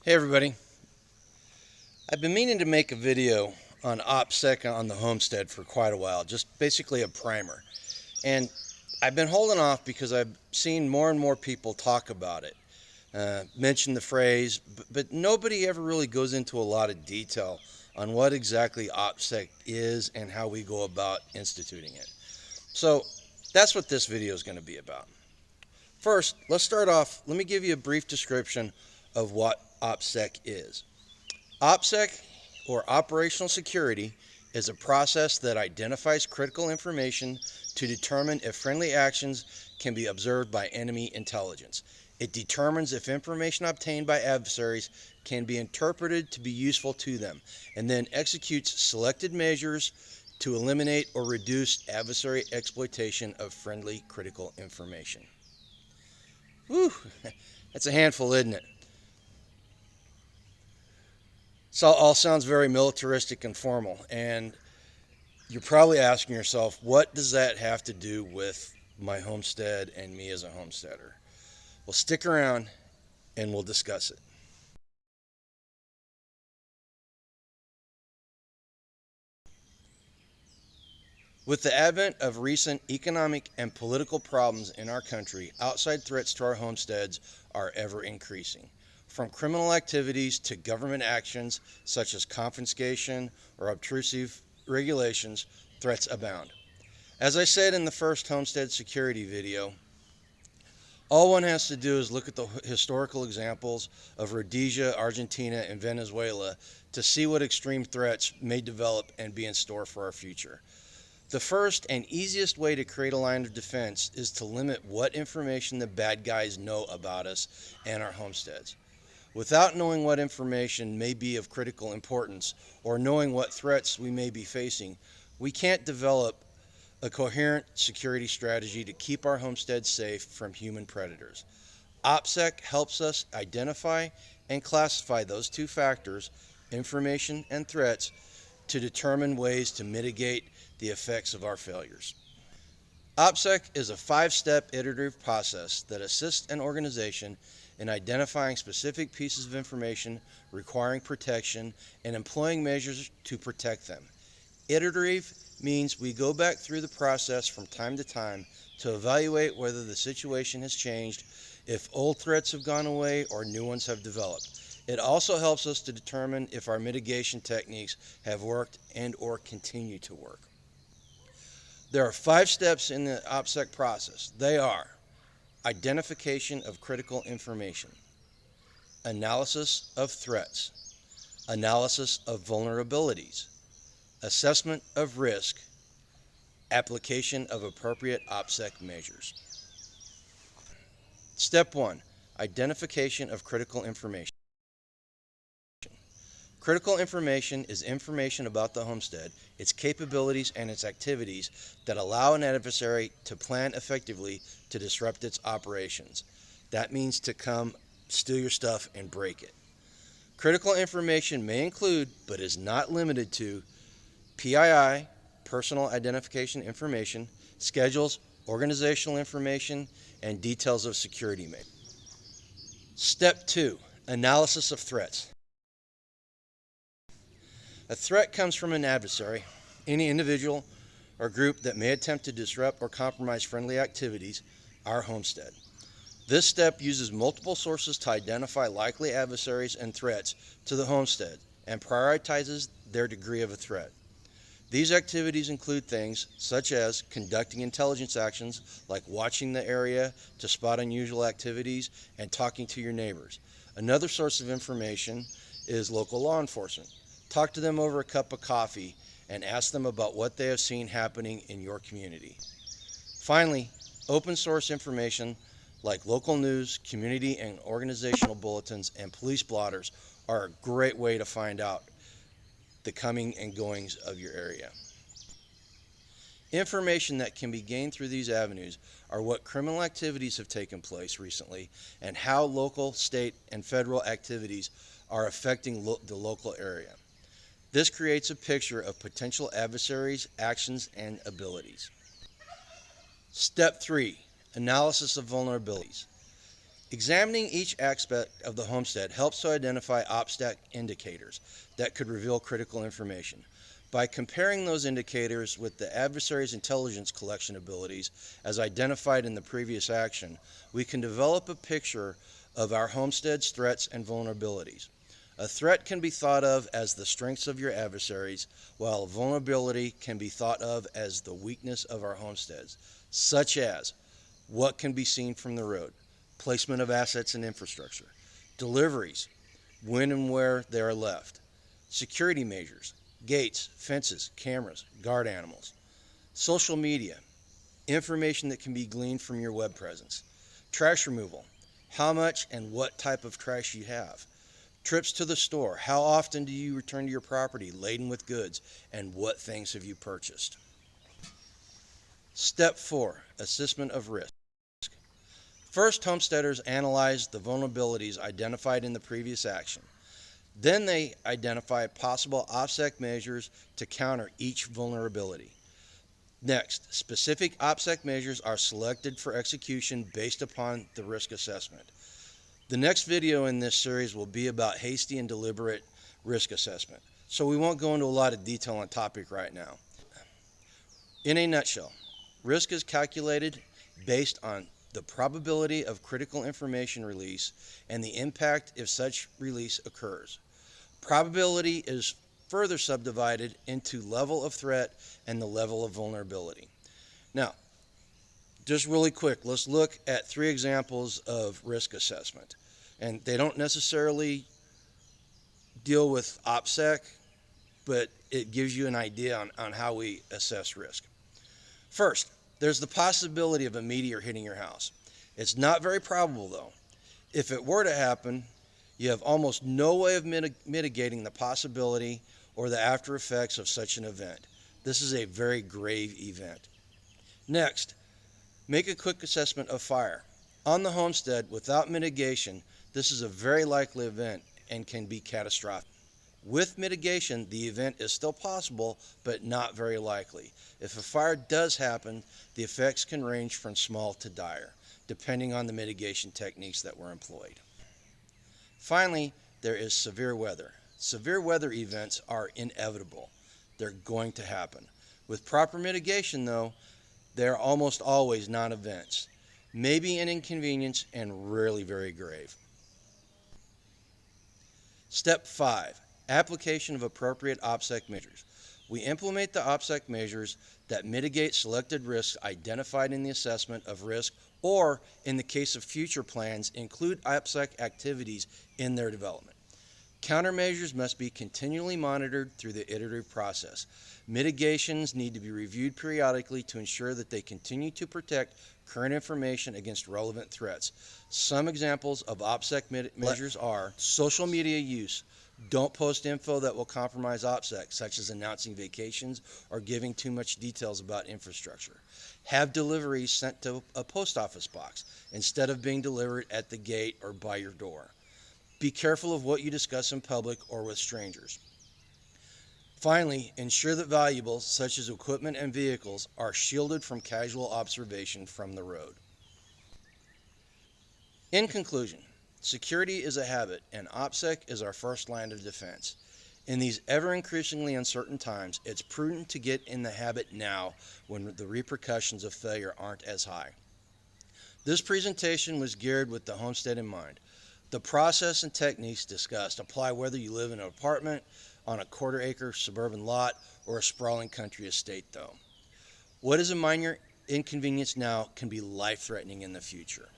Hey everybody, I've been meaning to make a video on OpSec on the Homestead for quite a while, just basically a primer. And I've been holding off because I've seen more and more people talk about it, mention the phrase, but nobody ever really goes into a lot of detail on what exactly OpSec is and how we go about instituting it. So that's what this video is going to be about. First, let's start off. Let me give you a brief description of what OpSec is. OpSec, or Operational Security, is a process that identifies critical information to determine if friendly actions can be observed by enemy intelligence. It determines if information obtained by adversaries can be interpreted to be useful to them, and then executes selected measures to eliminate or reduce adversary exploitation of friendly critical information. Whew, that's a handful, isn't it? So all sounds very militaristic and formal, and you're probably asking yourself, what does that have to do with my homestead and me as a homesteader? Well, stick around and we'll discuss it. With the advent of recent economic and political problems in our country, outside threats to our homesteads are ever increasing. From criminal activities to government actions such as confiscation or obtrusive regulations, threats abound. As I said in the first Homestead Security video, all one has to do is look at the historical examples of Rhodesia, Argentina, and Venezuela to see what extreme threats may develop and be in store for our future. The first and easiest way to create a line of defense is to limit what information the bad guys know about us and our homesteads. Without knowing what information may be of critical importance or knowing what threats we may be facing, we can't develop a coherent security strategy to keep our homesteads safe from human predators. OpSec helps us identify and classify those two factors, information and threats, to determine ways to mitigate the effects of our failures. OpSec is a five-step iterative process that assists an organization in identifying specific pieces of information requiring protection and employing measures to protect them. Iterative means we go back through the process from time to time to evaluate whether the situation has changed, if old threats have gone away or new ones have developed. It also helps us to determine if our mitigation techniques have worked and or continue to work. There are 5 steps in the OpSec process. They are identification of critical information, analysis of threats, analysis of vulnerabilities, assessment of risk, application of appropriate OpSec measures. Step 1. Identification of critical information. Critical information is information about the homestead, its capabilities, and its activities that allow an adversary to plan effectively to disrupt its operations. That means to come steal your stuff and break it. Critical information may include, but is not limited to, PII, personal identification information, schedules, organizational information, and details of security measures. Step 2. Analysis of threats. A threat comes from an adversary, any individual or group that may attempt to disrupt or compromise friendly activities, our homestead. This step uses multiple sources to identify likely adversaries and threats to the homestead and prioritizes their degree of a threat. These activities include things such as conducting intelligence actions like watching the area to spot unusual activities and talking to your neighbors. Another source of information is local law enforcement. Talk to them over a cup of coffee and ask them about what they have seen happening in your community. Finally, open source information like local news, community and organizational bulletins, and police blotters are a great way to find out the coming and goings of your area. Information that can be gained through these avenues are what criminal activities have taken place recently and how local, state, and federal activities are affecting the local area. This creates a picture of potential adversaries, actions, and abilities. Step 3. Analysis of vulnerabilities. Examining each aspect of the homestead helps to identify OpSec indicators that could reveal critical information. By comparing those indicators with the adversary's intelligence collection abilities, as identified in the previous action, we can develop a picture of our homestead's threats and vulnerabilities. A threat can be thought of as the strengths of your adversaries, while a vulnerability can be thought of as the weakness of our homesteads, such as what can be seen from the road, placement of assets and infrastructure, deliveries, when and where they are left, security measures, gates, fences, cameras, guard animals, social media, information that can be gleaned from your web presence, trash removal, how much and what type of trash you have, trips to the store, how often do you return to your property laden with goods, and what things have you purchased. Step 4, assessment of risk. First, homesteaders analyze the vulnerabilities identified in the previous action. Then they identify possible OpSec measures to counter each vulnerability. Next, specific OpSec measures are selected for execution based upon the risk assessment. The next video in this series will be about hasty and deliberate risk assessment, so we won't go into a lot of detail on the topic right now. In a nutshell, risk is calculated based on the probability of critical information release and the impact if such release occurs. Probability is further subdivided into level of threat and the level of vulnerability. Now, just really quick, let's look at 3 examples of risk assessment. And they don't necessarily deal with OpSec, but it gives you an idea on how we assess risk. First, there's the possibility of a meteor hitting your house. It's not very probable, though. If it were to happen, you have almost no way of mitigating the possibility or the after effects of such an event. This is a very grave event. Next, make a quick assessment of fire. On the homestead, without mitigation, this is a very likely event and can be catastrophic. With mitigation, the event is still possible, but not very likely. If a fire does happen, the effects can range from small to dire, depending on the mitigation techniques that were employed. Finally, there is severe weather. Severe weather events are inevitable. They're going to happen. With proper mitigation, though, they're almost always non-events, maybe an inconvenience and rarely very grave. Step 5, application of appropriate OpSec measures. We implement the OpSec measures that mitigate selected risks identified in the assessment of risk, or in the case of future plans, include OpSec activities in their development. Countermeasures must be continually monitored through the iterative process. Mitigations need to be reviewed periodically to ensure that they continue to protect current information against relevant threats. Some examples of OpSec measures are social media use. Don't post info that will compromise OpSec, such as announcing vacations or giving too much details about infrastructure. Have deliveries sent to a post office box instead of being delivered at the gate or by your door. Be careful of what you discuss in public or with strangers. Finally, ensure that valuables, such as equipment and vehicles, are shielded from casual observation from the road. In conclusion, security is a habit, and OpSec is our first line of defense. In these ever-increasingly uncertain times, it's prudent to get in the habit now when the repercussions of failure aren't as high. This presentation was geared with the homestead in mind. The process and techniques discussed apply whether you live in an apartment, on a quarter-acre suburban lot, or a sprawling country estate, though. What is a minor inconvenience now can be life-threatening in the future.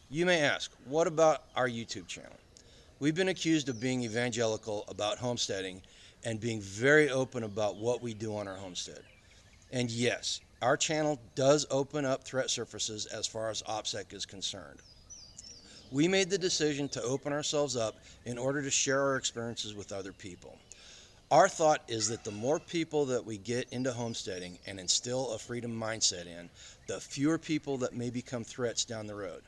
You may ask, what about our YouTube channel? We've been accused of being evangelical about homesteading and being very open about what we do on our homestead. And yes, our channel does open up threat surfaces as far as OpSec is concerned. We made the decision to open ourselves up in order to share our experiences with other people. Our thought is that the more people that we get into homesteading and instill a freedom mindset in, the fewer people that may become threats down the road.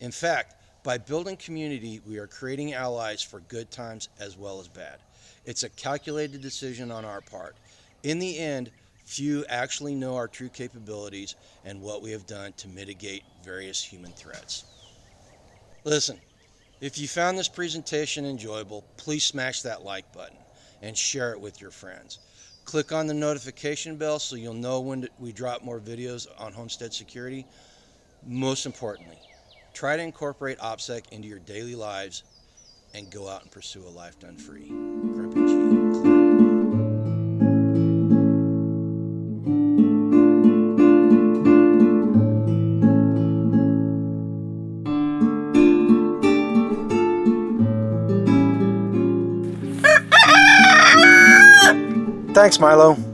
In fact, by building community, we are creating allies for good times as well as bad. It's a calculated decision on our part. In the end, few actually know our true capabilities and what we have done to mitigate various human threats. Listen, if you found this presentation enjoyable, please smash that like button and share it with your friends. Click on the notification bell so you'll know when we drop more videos on Homestead Security. Most importantly, try to incorporate OpSec into your daily lives and go out and pursue a life done free. Grumpy G, clear. Thanks, Milo.